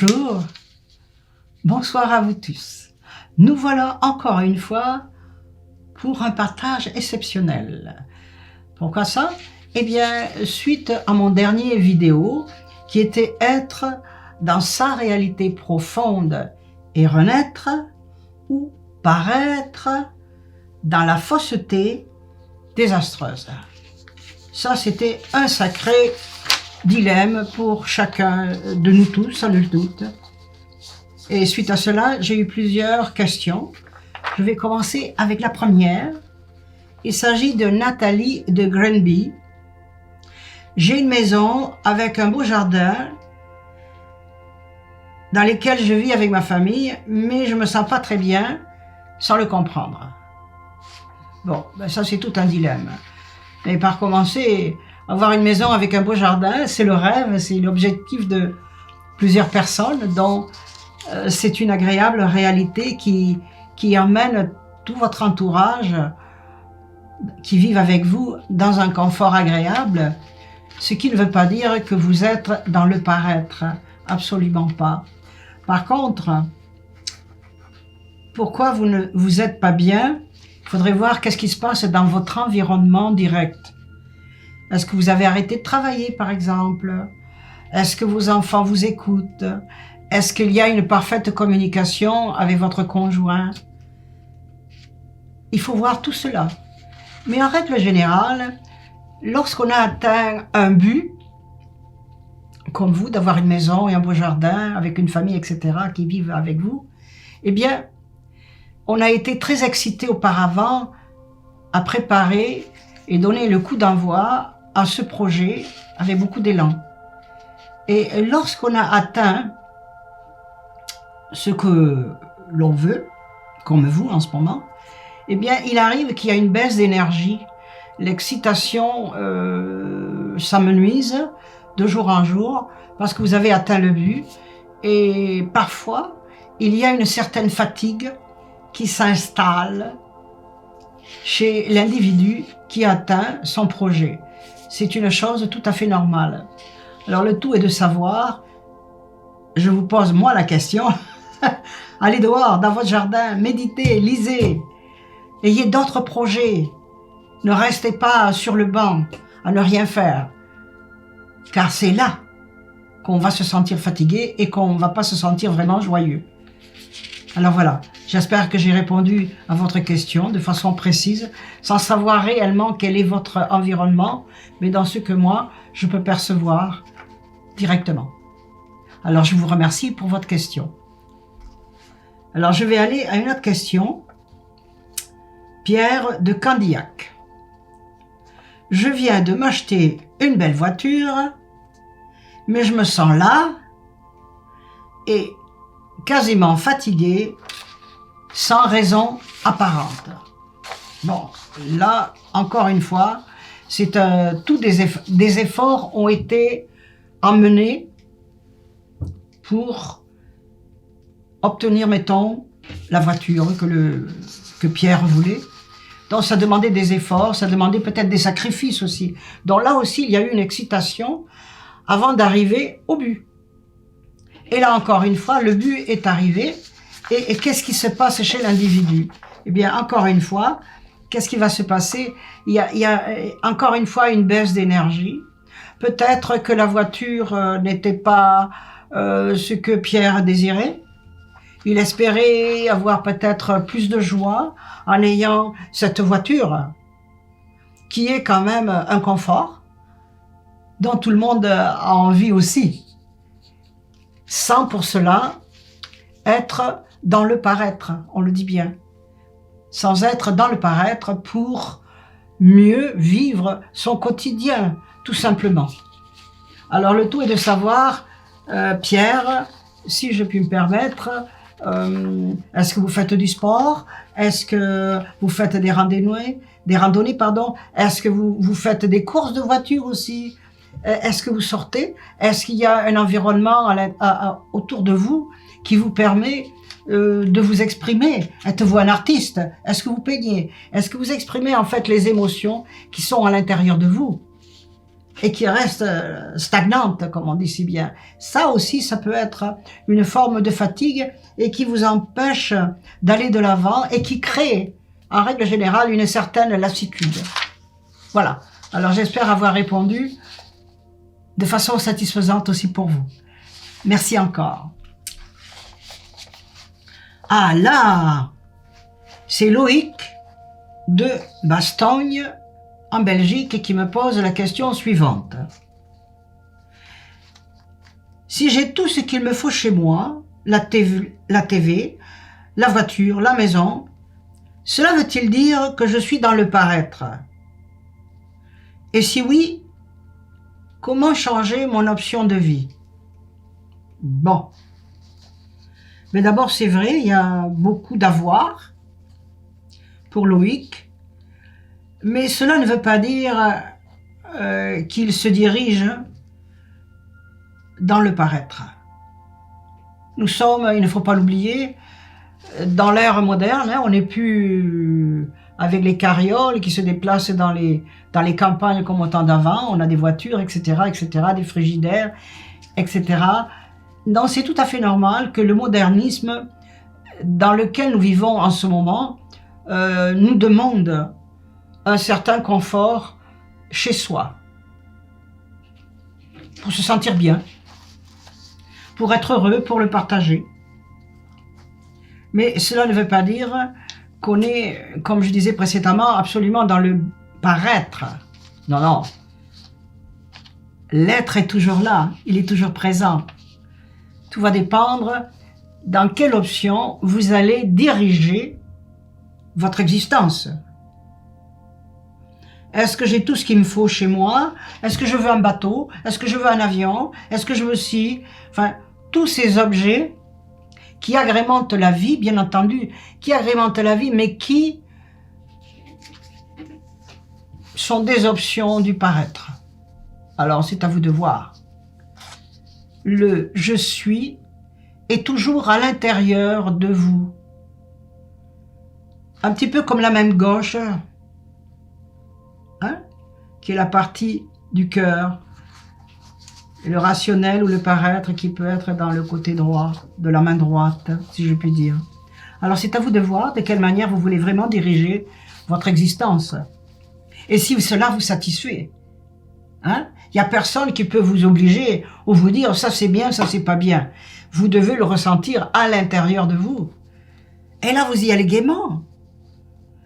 Bonjour, bonsoir à vous tous. Nous voilà encore une fois pour un partage exceptionnel. Pourquoi ça? Eh bien, suite à mon dernier vidéo qui était être dans sa réalité profonde et renaître ou paraître dans la fausseté désastreuse. Ça, c'était un sacré dilemme pour chacun de nous tous, sans nul doute. Et suite à cela, j'ai eu plusieurs questions. Je vais commencer avec la première. Il s'agit de Nathalie de Granby. J'ai une maison avec un beau jardin dans lequel je vis avec ma famille, mais je me sens pas très bien sans le comprendre. Bon, ben ça c'est tout un dilemme. Mais par commencer, avoir une maison avec un beau jardin, c'est le rêve, c'est l'objectif de plusieurs personnes, dont c'est une agréable réalité qui emmène tout votre entourage qui vivent avec vous dans un confort agréable, ce qui ne veut pas dire que vous êtes dans le paraître, absolument pas. Par contre, pourquoi vous ne vous êtes pas bien? Il faudrait voir qu'est-ce qui se passe dans votre environnement direct. Est-ce que vous avez arrêté de travailler, par exemple? Est-ce que vos enfants vous écoutent? Est-ce qu'il y a une parfaite communication avec votre conjoint? Il faut voir tout cela. Mais en règle générale, lorsqu'on a atteint un but, comme vous, d'avoir une maison et un beau jardin, avec une famille, etc., qui vivent avec vous, eh bien, on a été très excité auparavant à préparer et donner le coup d'envoi à ce projet avec beaucoup d'élan. Et lorsqu'on a atteint ce que l'on veut, comme vous en ce moment, eh bien, il arrive qu'il y a une baisse d'énergie. L'excitation s'amenuise de jour en jour parce que vous avez atteint le but. Et parfois, il y a une certaine fatigue qui s'installe chez l'individu qui atteint son projet. C'est une chose tout à fait normale. Alors le tout est de savoir, je vous pose moi la question, allez dehors dans votre jardin, méditez, lisez, ayez d'autres projets, ne restez pas sur le banc à ne rien faire, car c'est là qu'on va se sentir fatigué et qu'on ne va pas se sentir vraiment joyeux. Alors voilà, j'espère que j'ai répondu à votre question de façon précise, sans savoir réellement quel est votre environnement, mais dans ce que moi, je peux percevoir directement. Alors je vous remercie pour votre question. Alors je vais aller à une autre question. Pierre de Candiac. Je viens de m'acheter une belle voiture, mais je me sens là et quasiment fatigué, sans raison apparente. Bon, là, encore une fois, c'est tous des efforts ont été emmenés pour obtenir, mettons, la voiture que Pierre voulait. Donc ça demandait des efforts, ça demandait peut-être des sacrifices aussi. Donc là aussi, il y a eu une excitation avant d'arriver au but. Et là, encore une fois, le but est arrivé. Et qu'est-ce qui se passe chez l'individu? Eh bien, encore une fois, qu'est-ce qui va se passer? Il y a encore une fois une baisse d'énergie. Peut-être que la voiture n'était pas ce que Pierre désirait. Il espérait avoir peut-être plus de joie en ayant cette voiture, qui est quand même un confort, dont tout le monde a envie aussi. Sans pour cela être dans le paraître, on le dit bien. Sans être dans le paraître pour mieux vivre son quotidien, tout simplement. Alors le tout est de savoir, Pierre, si je puis me permettre, est-ce que vous faites du sport? Est-ce que vous faites des randonnées? Est-ce que vous faites des courses de voiture aussi? Est-ce que vous sortez? Est-ce qu'il y a un environnement autour de vous qui vous permet de vous exprimer? Êtes-vous un artiste? Est-ce que vous peignez? Est-ce que vous exprimez en fait les émotions qui sont à l'intérieur de vous? et qui reste stagnante, comme on dit si bien. Ça aussi, ça peut être une forme de fatigue et qui vous empêche d'aller de l'avant et qui crée, en règle générale, une certaine lassitude. Voilà. Alors j'espère avoir répondu de façon satisfaisante aussi pour vous. Merci encore. Ah là, c'est Loïc de Bastogne, en Belgique, qui me pose la question suivante. Si j'ai tout ce qu'il me faut chez moi, la TV, la voiture, la maison, cela veut-il dire que je suis dans le paraître? Et si oui, comment changer mon option de vie? Bon. Mais d'abord, c'est vrai, il y a beaucoup d'avoir pour Loïc, mais cela ne veut pas dire qu'il se dirige dans le paraître. Nous sommes, il ne faut pas l'oublier, dans l'ère moderne, hein, on n'est plus avec les carrioles qui se déplacent dans les campagnes comme au temps d'avant, on a des voitures, etc., des frigidaires, etc. Donc c'est tout à fait normal que le modernisme dans lequel nous vivons en ce moment nous demande un certain confort chez soi, pour se sentir bien, pour être heureux, pour le partager. Mais cela ne veut pas dire qu'on est, comme je disais précédemment, absolument dans le paraître. Non, non. L'être est toujours là, il est toujours présent. Tout va dépendre dans quelle option vous allez diriger votre existence. Est-ce que j'ai tout ce qu'il me faut chez moi? Est-ce que je veux un bateau? Est-ce que je veux un avion? Est-ce que je veux ci? Enfin, tous ces objets qui agrémentent la vie, bien entendu, qui agrémentent la vie, mais qui sont des options du paraître. Alors, c'est à vous de voir. Le « je suis » est toujours à l'intérieur de vous. Un petit peu comme la main gauche, hein, qui est la partie du cœur, et le rationnel ou le paraître qui peut être dans le côté droit, de la main droite, si je puis dire. Alors c'est à vous de voir de quelle manière vous voulez vraiment diriger votre existence. Et si cela vous satisfait. Hein? Il n'y a personne qui peut vous obliger ou vous dire ça c'est bien, ça c'est pas bien. Vous devez le ressentir à l'intérieur de vous. Et là vous y allez gaiement.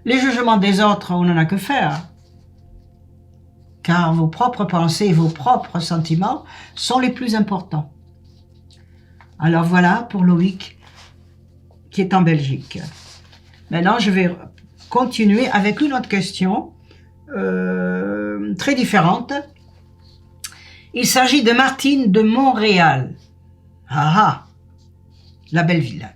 Les jugements des autres, on n'en a que faire. Car vos propres pensées et vos propres sentiments sont les plus importants. Alors voilà pour Loïc qui est en Belgique. Maintenant, je vais continuer avec une autre question très différente. Il s'agit de Martine de Montréal. Ah ah, la belle ville.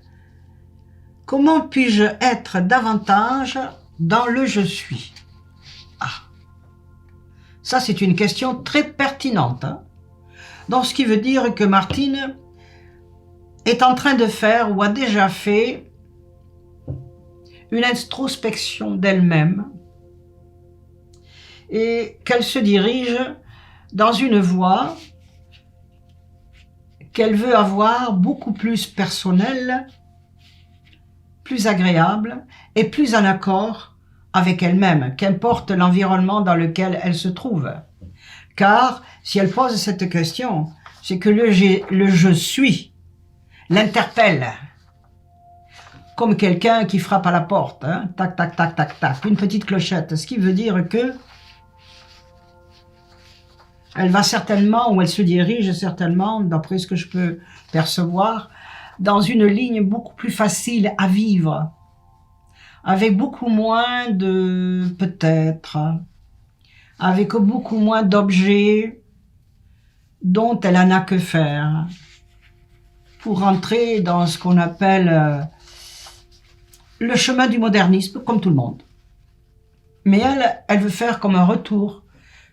Comment puis-je être davantage dans le « je suis » ? Ah. Ça, c'est une question très pertinente. Hein? Donc, ce qui veut dire que Martine est en train de faire ou a déjà fait une introspection d'elle-même et qu'elle se dirige dans une voie qu'elle veut avoir beaucoup plus personnelle, plus agréable et plus en accord avec elle-même, qu'importe l'environnement dans lequel elle se trouve. Car si elle pose cette question, c'est que le je suis l'interpelle comme quelqu'un qui frappe à la porte, hein, tac, tac, tac, tac, tac, une petite clochette, ce qui veut dire que elle va certainement, ou elle se dirige certainement, d'après ce que je peux percevoir, dans une ligne beaucoup plus facile à vivre, avec beaucoup moins de peut-être, avec beaucoup moins d'objets dont elle en a que faire, pour entrer dans ce qu'on appelle le chemin du modernisme, comme tout le monde. Mais elle veut faire comme un retour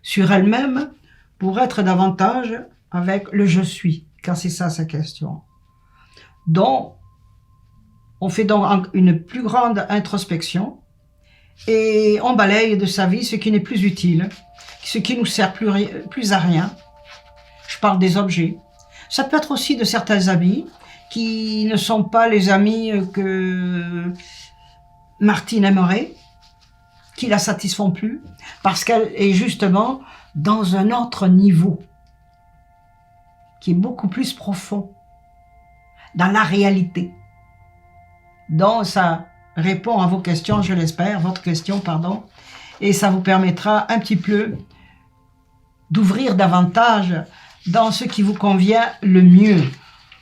sur elle-même pour être davantage avec le « je suis », car c'est ça sa question. Donc, on fait donc une plus grande introspection et on balaye de sa vie ce qui n'est plus utile, ce qui nous sert plus à rien. Je parle des objets. Ça peut être aussi de certains amis qui ne sont pas les amis que Martine aimerait, qui la satisfont plus, parce qu'elle est justement dans un autre niveau, qui est beaucoup plus profond, dans la réalité. Donc ça répond à vos questions, je l'espère, votre question, pardon, et ça vous permettra un petit peu d'ouvrir davantage dans ce qui vous convient le mieux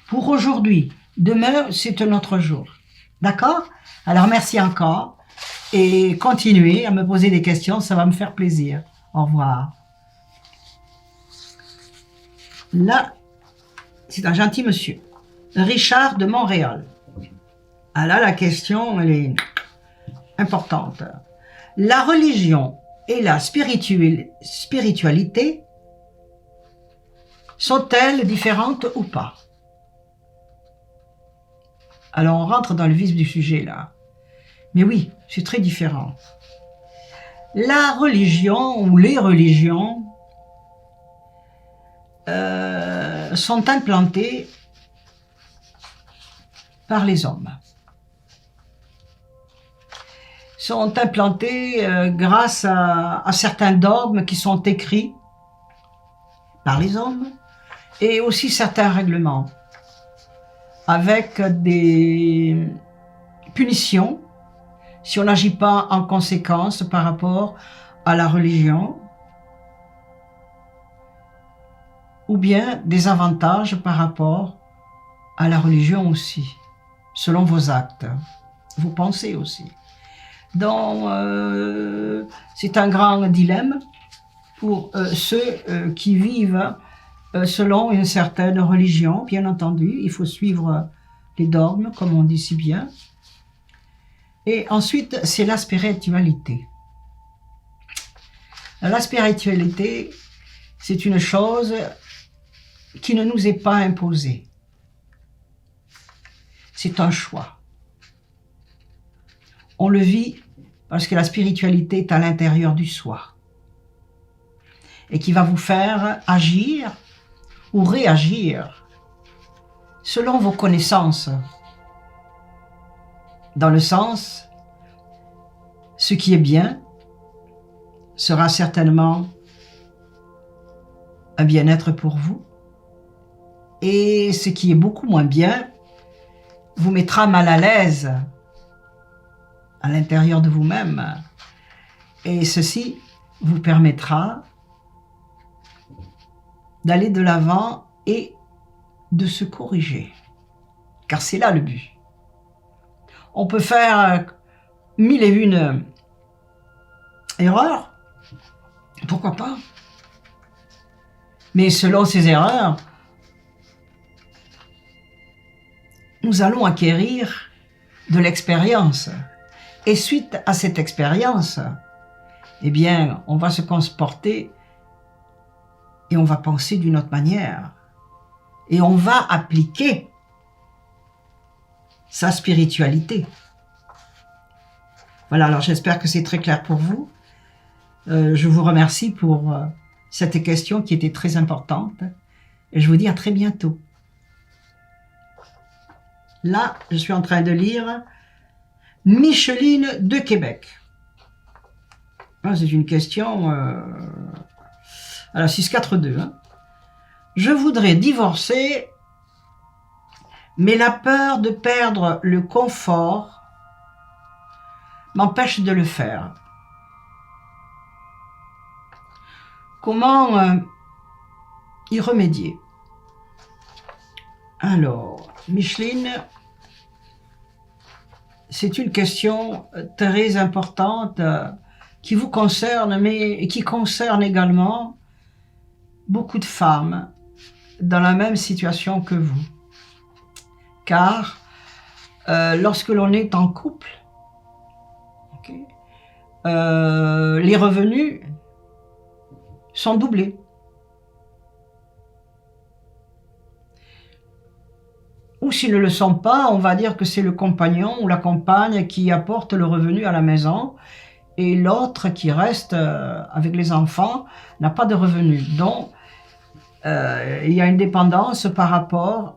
pour aujourd'hui. Demain, c'est un autre jour. D'accord? Alors, merci encore et continuez à me poser des questions, ça va me faire plaisir. Au revoir. Là, c'est un gentil monsieur. Richard de Montréal. Ah là, la question, elle est importante. La religion et la spiritualité sont-elles différentes ou pas? Alors, on rentre dans le vif du sujet, là. Mais oui, c'est très différent. La religion ou les religions sont implantées par les hommes. Sont implantées grâce à certains dogmes qui sont écrits par les hommes et aussi certains règlements avec des punitions si on n'agit pas en conséquence par rapport à la religion, ou bien des avantages par rapport à la religion aussi, selon vos actes, vos pensées aussi. Donc, c'est un grand dilemme pour ceux qui vivent selon une certaine religion, bien entendu. Il faut suivre les dogmes, comme on dit si bien. Et ensuite, c'est la spiritualité. La spiritualité, c'est une chose qui ne nous est pas imposée. C'est un choix. On le vit parce que la spiritualité est à l'intérieur du soi et qui va vous faire agir ou réagir selon vos connaissances. Dans le sens, ce qui est bien sera certainement un bien-être pour vous, et ce qui est beaucoup moins bien vous mettra mal à l'aise à l'intérieur de vous-même, et ceci vous permettra d'aller de l'avant et de se corriger, car c'est là le but. On peut faire 1001 erreurs, pourquoi pas? Mais selon ces erreurs, nous allons acquérir de l'expérience. Et suite à cette expérience, eh bien, on va se comporter et on va penser d'une autre manière. Et on va appliquer sa spiritualité. Voilà, alors j'espère que c'est très clair pour vous. Je vous remercie pour cette question qui était très importante. Et je vous dis à très bientôt. Là, je suis en train de lire Micheline de Québec. C'est une question à la 642. Hein. Je voudrais divorcer, mais la peur de perdre le confort m'empêche de le faire. Comment y remédier? Alors, Micheline, c'est une question très importante qui vous concerne, mais qui concerne également beaucoup de femmes dans la même situation que vous. Car lorsque l'on est en couple, les revenus sont doublés. Ou s'ils ne le sont pas, on va dire que c'est le compagnon ou la compagne qui apporte le revenu à la maison et l'autre qui reste avec les enfants n'a pas de revenus. Donc, il y a une dépendance par rapport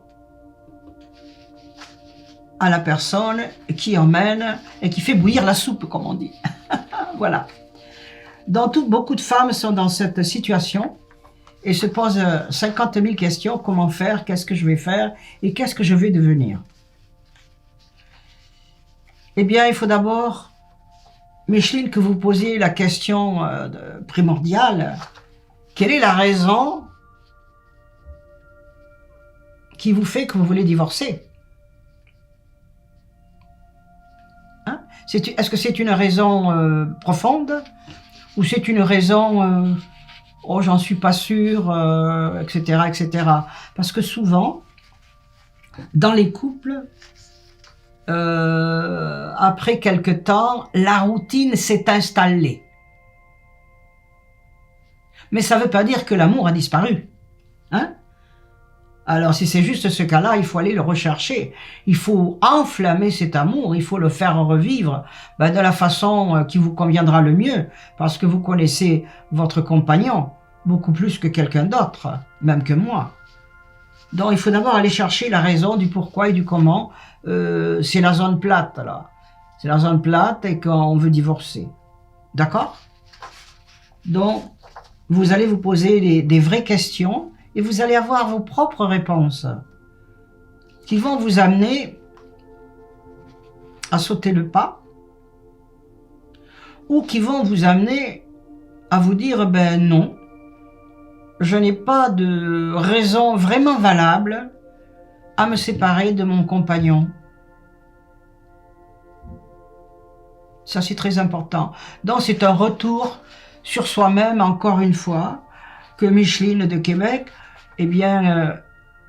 à la personne qui emmène et qui fait bouillir la soupe, comme on dit. Voilà. Beaucoup de femmes sont dans cette situation et se posent 50 000 questions. Comment faire? Qu'est-ce que je vais faire? Et qu'est-ce que je vais devenir? Eh bien, il faut d'abord, Micheline, que vous posiez la question primordiale. Quelle est la raison qui vous fait que vous voulez divorcer? Hein? Est-ce que c'est une raison profonde? Ou c'est une raison, oh j'en suis pas sûr, etc., etc. Parce que souvent, dans les couples, après quelque temps, la routine s'est installée. Mais ça ne veut pas dire que l'amour a disparu. Hein? Alors si c'est juste ce cas-là, il faut aller le rechercher. Il faut enflammer cet amour, il faut le faire revivre de la façon qui vous conviendra le mieux, parce que vous connaissez votre compagnon beaucoup plus que quelqu'un d'autre, même que moi. Donc il faut d'abord aller chercher la raison du pourquoi et du comment. C'est la zone plate là. C'est la zone plate et qu'on veut divorcer. D'accord? Donc vous allez vous poser des vraies questions et vous allez avoir vos propres réponses qui vont vous amener à sauter le pas ou qui vont vous amener à vous dire ben non, je n'ai pas de raison vraiment valable à me séparer de mon compagnon. Ça, c'est très important. Donc, c'est un retour sur soi-même, encore une fois, que Micheline de Québec, eh bien,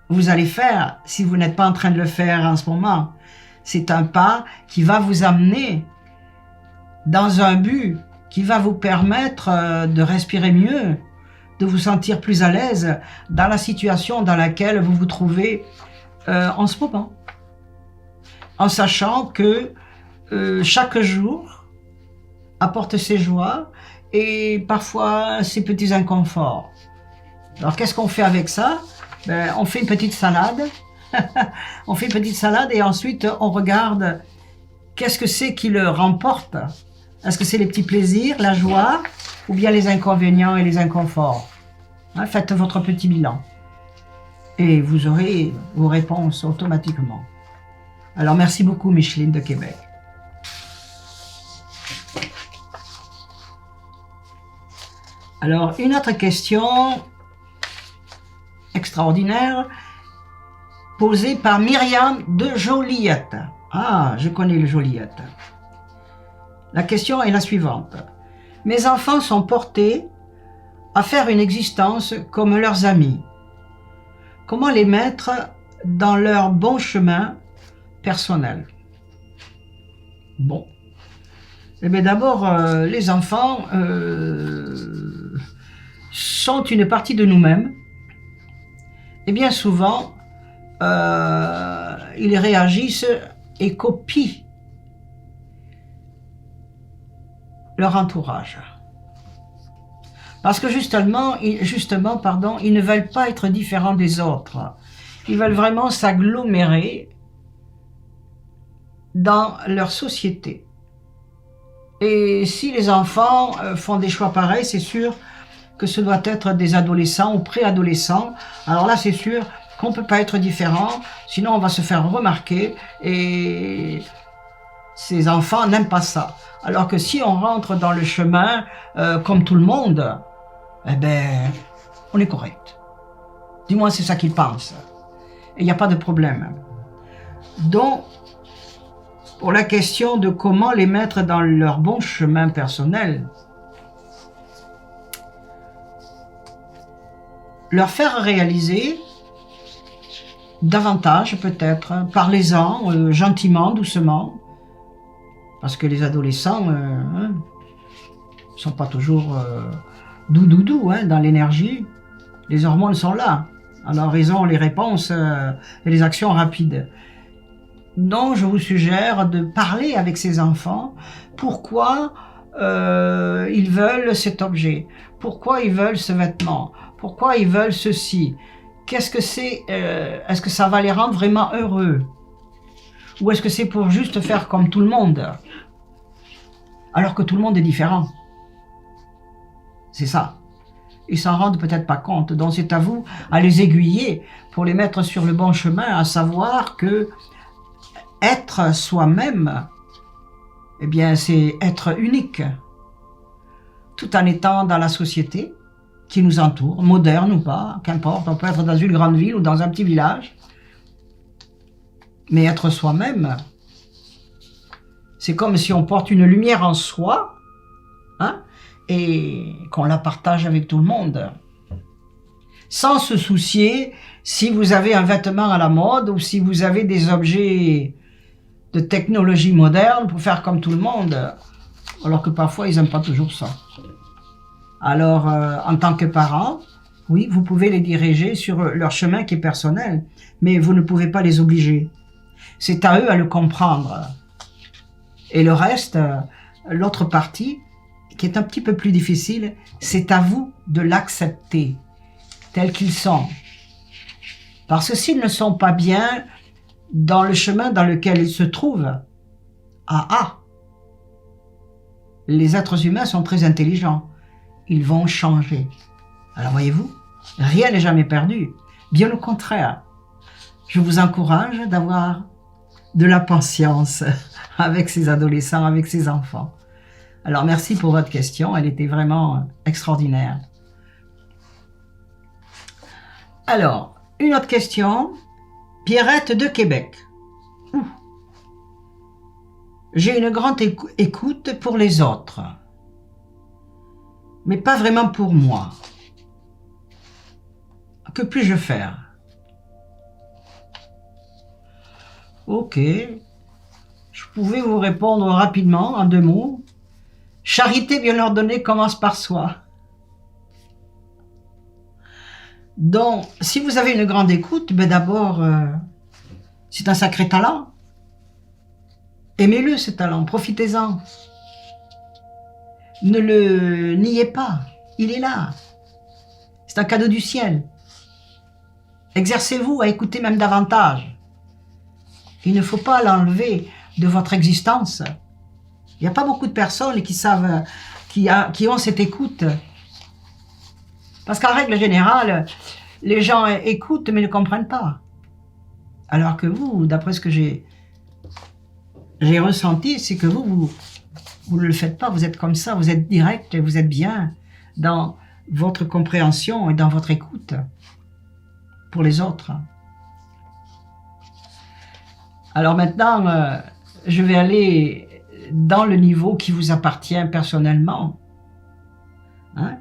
vous allez faire, si vous n'êtes pas en train de le faire en ce moment. C'est un pas qui va vous amener dans un but qui va vous permettre de respirer mieux, de vous sentir plus à l'aise dans la situation dans laquelle vous vous trouvez en ce moment. En sachant que chaque jour apporte ses joies et parfois ses petits inconforts. Alors qu'est-ce qu'on fait avec ça? Ben, on fait une petite salade. On fait une petite salade et ensuite on regarde qu'est-ce que c'est qui le remporte. Est-ce que c'est les petits plaisirs, la joie, ou bien les inconvénients et les inconforts? Hein, faites votre petit bilan. Et vous aurez vos réponses automatiquement. Alors merci beaucoup Micheline de Québec. Alors une autre question extraordinaire posée par Myriam de Joliette. Ah, je connais le Joliette. La question est la suivante. Mes enfants sont portés à faire une existence comme leurs amis. Comment les mettre dans leur bon chemin personnel? Bon. Eh bien d'abord, les enfants sont une partie de nous-mêmes. Et bien souvent, ils réagissent et copient leur entourage. Parce que justement, ils ne veulent pas être différents des autres. Ils veulent vraiment s'agglomérer dans leur société. Et si les enfants font des choix pareils, c'est sûr que ce doit être des adolescents ou préadolescents. Alors là, c'est sûr qu'on ne peut pas être différent, sinon on va se faire remarquer et ces enfants n'aiment pas ça. Alors que si on rentre dans le chemin comme tout le monde, eh ben, on est correct. Du moins, c'est ça qu'ils pensent. Et il n'y a pas de problème. Donc, pour la question de comment les mettre dans leur bon chemin personnel, leur faire réaliser davantage peut-être, parlez-en gentiment, doucement, parce que les adolescents ne sont pas toujours doux dans l'énergie. Les hormones sont là, alors ils ont les réponses et les actions rapides. Donc je vous suggère de parler avec ces enfants. Pourquoi ils veulent cet objet? Pourquoi ils veulent ce vêtement? Pourquoi ils veulent ceci? Qu'est-ce que c'est? Est-ce que ça va les rendre vraiment heureux? Ou est-ce que c'est pour juste faire comme tout le monde? Alors que tout le monde est différent. C'est ça. Ils s'en rendent peut-être pas compte. Donc c'est à vous à les aiguiller pour les mettre sur le bon chemin, à savoir que être soi-même, eh bien c'est être unique, tout en étant dans la société qui nous entoure, moderne ou pas, qu'importe, on peut être dans une grande ville ou dans un petit village, mais être soi-même, c'est comme si on porte une lumière en soi, hein, et qu'on la partage avec tout le monde, sans se soucier si vous avez un vêtement à la mode ou si vous avez des objets de technologie moderne pour faire comme tout le monde, alors que parfois ils n'aiment pas toujours ça. Alors, en tant que parent, oui, vous pouvez les diriger sur leur chemin qui est personnel, mais vous ne pouvez pas les obliger. C'est à eux à le comprendre. Et le reste, l'autre partie, qui est un petit peu plus difficile, c'est à vous de l'accepter tels qu'ils sont. Parce que s'ils ne sont pas bien dans le chemin dans lequel ils se trouvent, les êtres humains sont très intelligents. Ils vont changer. Alors voyez-vous, rien n'est jamais perdu. Bien au contraire, je vous encourage d'avoir de la patience avec ces adolescents, avec ces enfants. Alors merci pour votre question, elle était vraiment extraordinaire. Alors, une autre question. Pierrette de Québec. J'ai une grande écoute pour les autres, mais pas vraiment pour moi. Que puis-je faire? Ok. Je pouvais vous répondre rapidement, en 2 mots. Charité bien ordonnée commence par soi. Donc, si vous avez une grande écoute, ben d'abord, c'est un sacré talent. Aimez-le, ce talent, profitez-en. Ne le niez pas, il est là. C'est un cadeau du ciel. Exercez-vous à écouter même davantage. Il ne faut pas l'enlever de votre existence. Il n'y a pas beaucoup de personnes qui savent, qui ont cette écoute. Parce qu'en règle générale, les gens écoutent mais ne comprennent pas. Alors que vous, d'après ce que j'ai ressenti, c'est que vous ne le faites pas, vous êtes comme ça, vous êtes direct, vous êtes bien dans votre compréhension et dans votre écoute pour les autres. Alors maintenant, je vais aller dans le niveau qui vous appartient personnellement, hein,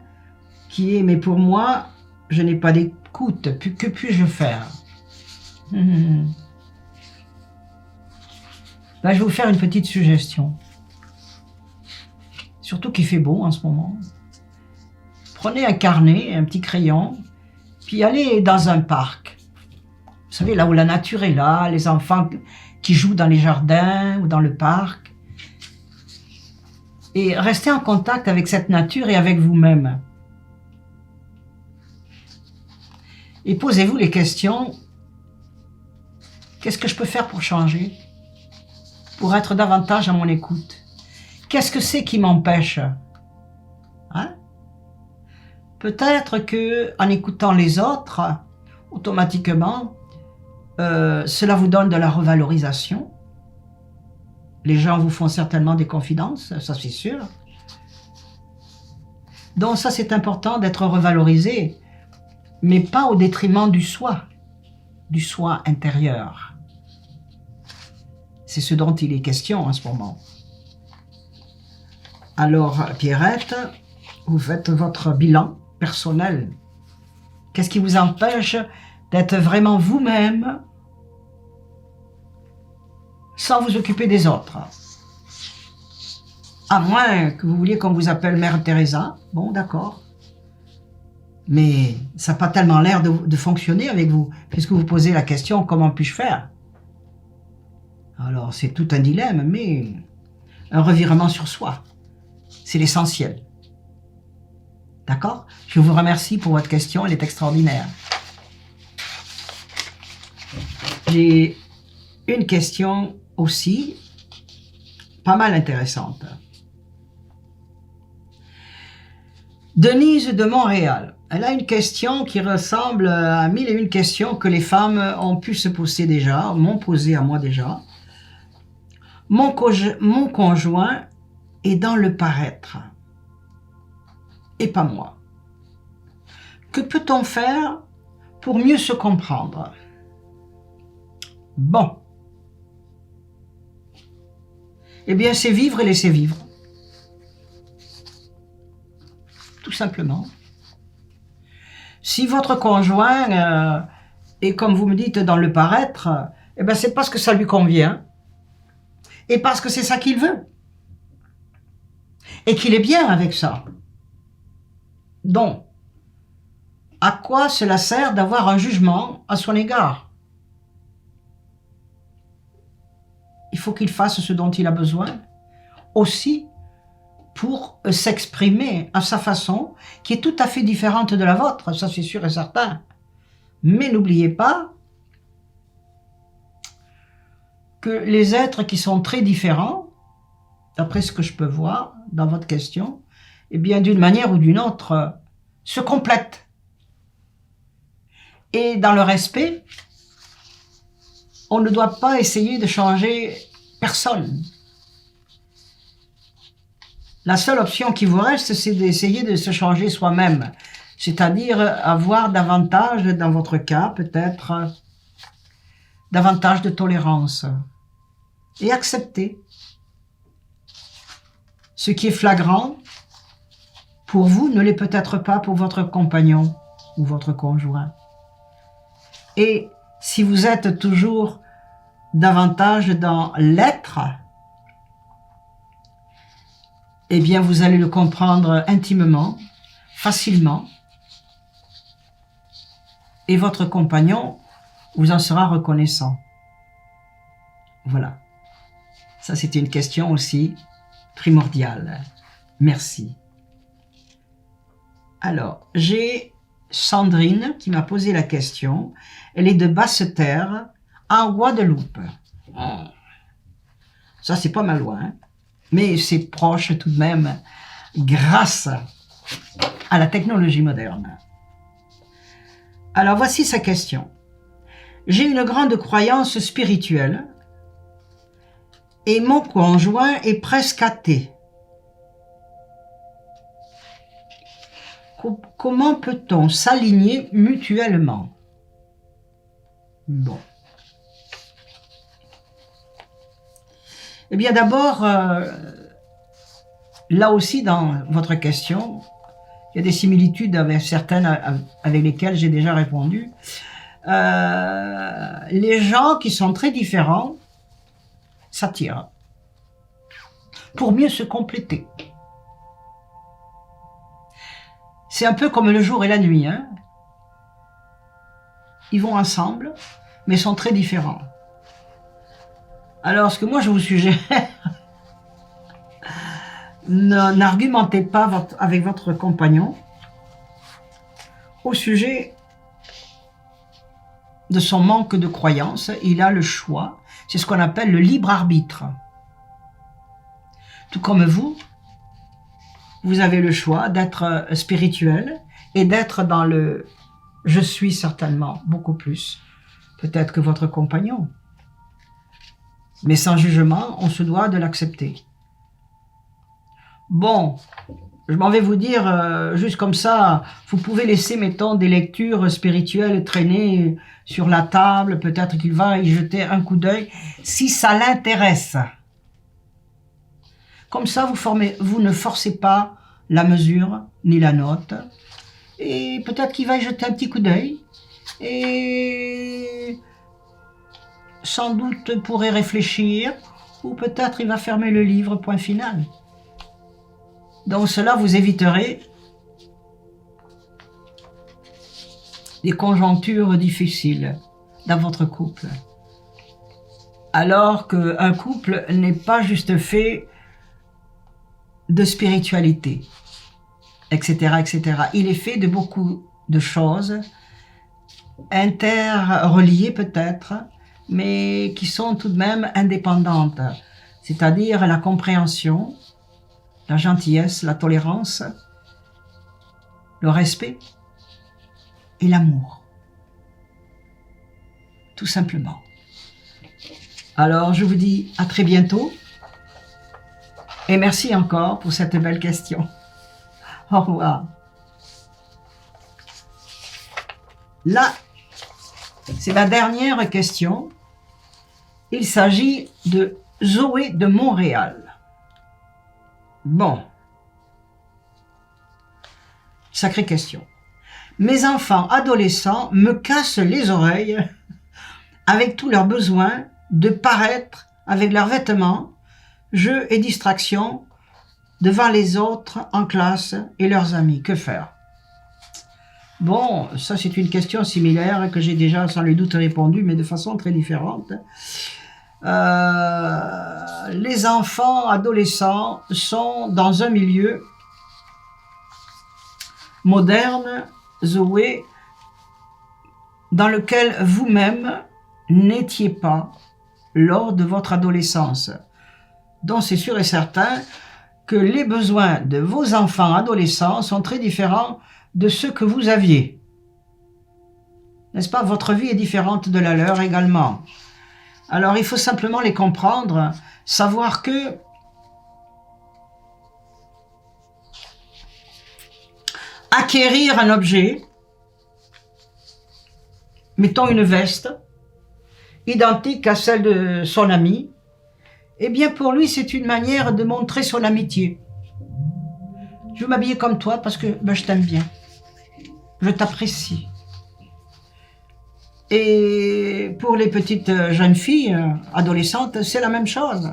qui est, mais pour moi, je n'ai pas d'écoute, que puis-je faire? Ben, je vais vous faire une petite suggestion. Surtout qu'il fait beau en ce moment. Prenez un carnet, un petit crayon, puis allez dans un parc. Vous savez, là où la nature est là, les enfants qui jouent dans les jardins ou dans le parc. Et restez en contact avec cette nature et avec vous-même. Et posez-vous les questions. Qu'est-ce que je peux faire pour changer? Pour être davantage à mon écoute? Qu'est-ce que c'est qui m'empêche? Hein? Peut-être que en écoutant les autres, automatiquement, cela vous donne de la revalorisation. Les gens vous font certainement des confidences, ça c'est sûr. Donc ça c'est important d'être revalorisé, mais pas au détriment du soi intérieur. C'est ce dont il est question en ce moment. Alors, Pierrette, vous faites votre bilan personnel. Qu'est-ce qui vous empêche d'être vraiment vous-même sans vous occuper des autres? À moins que vous vouliez qu'on vous appelle Mère Teresa, bon d'accord. Mais ça n'a pas tellement l'air de fonctionner avec vous, puisque vous posez la question « Comment puis-je faire ?» Alors c'est tout un dilemme, mais un revirement sur soi. C'est l'essentiel. D'accord? Je vous remercie pour votre question, elle est extraordinaire. J'ai une question aussi, pas mal intéressante. Denise de Montréal, elle a une question qui ressemble à 1001 questions que les femmes ont pu se poser déjà, m'ont posé à moi déjà. Mon conjoint est dans le paraître, et pas moi. Que peut-on faire pour mieux se comprendre? Bon. Eh bien, c'est vivre et laisser vivre. Tout simplement. Si votre conjoint est, comme vous me dites, dans le paraître, eh bien, c'est parce que ça lui convient et parce que c'est ça qu'il veut. Et qu'il est bien avec ça. Donc, à quoi cela sert d'avoir un jugement à son égard? Il faut qu'il fasse ce dont il a besoin, aussi pour s'exprimer à sa façon, qui est tout à fait différente de la vôtre, ça c'est sûr et certain. Mais n'oubliez pas que les êtres qui sont très différents, d'après ce que je peux voir dans votre question, eh bien d'une manière ou d'une autre, se complètent. Et dans le respect, on ne doit pas essayer de changer personne. La seule option qui vous reste, c'est d'essayer de se changer soi-même. C'est-à-dire avoir davantage, dans votre cas, peut-être, davantage de tolérance. Et accepter. Ce qui est flagrant, pour vous, ne l'est peut-être pas pour votre compagnon ou votre conjoint. Et si vous êtes toujours davantage dans l'être, eh bien vous allez le comprendre intimement, facilement, et votre compagnon vous en sera reconnaissant. Voilà. Ça, c'était une question aussi primordiale. Merci. Alors, j'ai Sandrine qui m'a posé la question. Elle est de Basse-Terre, en Guadeloupe. Ça, c'est pas mal loin, hein, mais c'est proche tout de même grâce à la technologie moderne. Alors, voici sa question. J'ai une grande croyance spirituelle et mon conjoint est presque athée. Comment peut-on s'aligner mutuellement? Bon. Eh bien d'abord, là aussi dans votre question, il y a des similitudes avec certaines avec lesquelles j'ai déjà répondu. Les gens qui sont très différents s'attirent pour mieux se compléter. C'est un peu comme le jour et la nuit, hein. Ils vont ensemble, mais sont très différents. Alors, ce que moi je vous suggère, n'argumentez pas avec votre compagnon au sujet de son manque de croyance. Il a le choix, c'est ce qu'on appelle le libre arbitre. Tout comme vous avez le choix d'être spirituel et d'être dans le « je suis » certainement, beaucoup plus, peut-être que votre compagnon. Mais sans jugement, on se doit de l'accepter. Bon, je m'en vais vous dire, juste comme ça, vous pouvez laisser, mettons, des lectures spirituelles traîner sur la table, peut-être qu'il va y jeter un coup d'œil, si ça l'intéresse. Comme ça, vous ne forcez pas la mesure ni la note. Et peut-être qu'il va y jeter un petit coup d'œil. Et sans doute pourrait réfléchir. Ou peut-être il va fermer le livre, point final. Donc cela vous éviterez des conjonctures difficiles dans votre couple. Alors qu'un couple n'est pas juste fait de spiritualité, etc., etc. Il est fait de beaucoup de choses, interreliées peut-être, mais qui sont tout de même indépendantes, c'est-à-dire la compréhension, la gentillesse, la tolérance, le respect et l'amour. Tout simplement. Alors, je vous dis à très bientôt et merci encore pour cette belle question. Au revoir. Là, c'est ma dernière question. Il s'agit de Zoé de Montréal. Bon. Sacrée question. Mes enfants adolescents me cassent les oreilles avec tous leurs besoins de paraître avec leurs vêtements, jeux et distractions devant les autres en classe et leurs amis. Que faire? Bon, ça c'est une question similaire que j'ai déjà sans le doute répondu, mais de façon très différente. Les enfants adolescents sont dans un milieu moderne, Zoé, dans lequel vous-même n'étiez pas lors de votre adolescence. Donc c'est sûr et certain que les besoins de vos enfants adolescents sont très différents de ceux que vous aviez. N'est-ce pas? Votre vie est différente de la leur également. Alors il faut simplement les comprendre, savoir que acquérir un objet, mettons une veste, identique à celle de son ami, eh bien pour lui c'est une manière de montrer son amitié. Je veux m'habiller comme toi parce que je t'aime bien, je t'apprécie. Et pour les petites jeunes filles, adolescentes, c'est la même chose.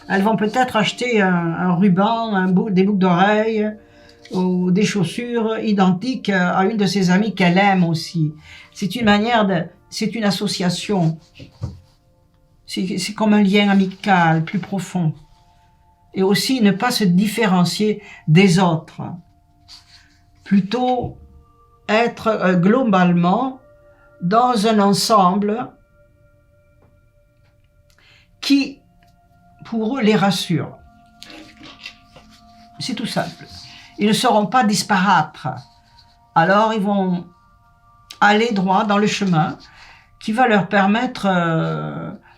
Elles vont peut-être acheter un ruban, des boucles d'oreilles ou des chaussures identiques à une de ses amies qu'elle aime aussi. C'est une manière c'est une association. C'est comme un lien amical plus profond. Et aussi ne pas se différencier des autres. Plutôt être globalement dans un ensemble qui, pour eux, les rassure. C'est tout simple. Ils ne seront pas disparates. Alors, ils vont aller droit dans le chemin qui va leur permettre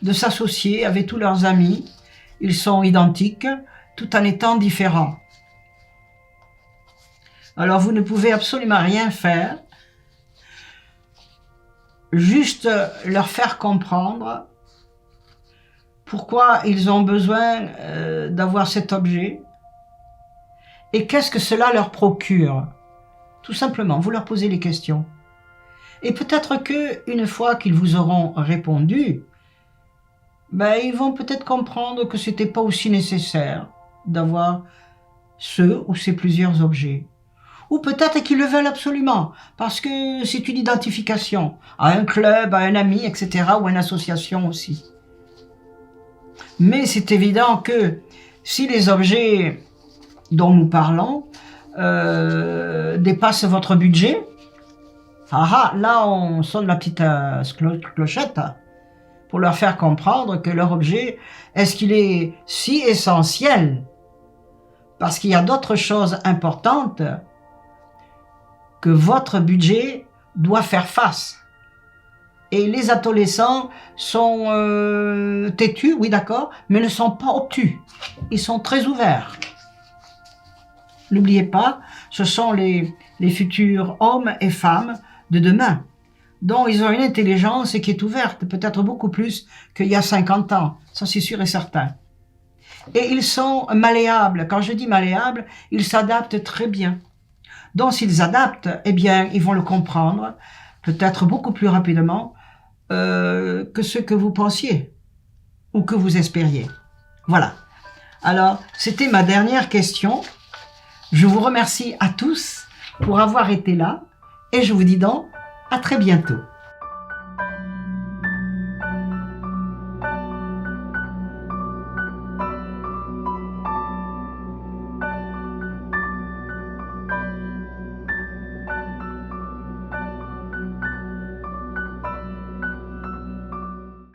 de s'associer avec tous leurs amis. Ils sont identiques, tout en étant différents. Alors, vous ne pouvez absolument rien faire, juste leur faire comprendre pourquoi ils ont besoin d'avoir cet objet et qu'est-ce que cela leur procure. Tout simplement, vous leur posez les questions. Et peut-être qu'une fois qu'ils vous auront répondu, ils vont peut-être comprendre que c'était pas aussi nécessaire d'avoir ce ou ces plusieurs objets. Ou peut-être qu'ils le veulent absolument, parce que c'est une identification à un club, à un ami, etc., ou à une association aussi. Mais c'est évident que si les objets dont nous parlons dépassent votre budget, là on sonne la petite clochette pour leur faire comprendre que leur objet, est-ce qu'il est si essentiel? Parce qu'il y a d'autres choses importantes que votre budget doit faire face. Et les adolescents sont têtus, oui d'accord, mais ne sont pas obtus. Ils sont très ouverts. N'oubliez pas, ce sont les futurs hommes et femmes de demain. Donc ils ont une intelligence qui est ouverte, peut-être beaucoup plus qu'il y a 50 ans. Ça c'est sûr et certain. Et ils sont malléables. Quand je dis malléables, ils s'adaptent très bien. Donc s'ils adaptent, eh bien ils vont le comprendre, peut-être beaucoup plus rapidement que ce que vous pensiez ou que vous espériez. Voilà. Alors, c'était ma dernière question. Je vous remercie à tous pour avoir été là et je vous dis donc à très bientôt.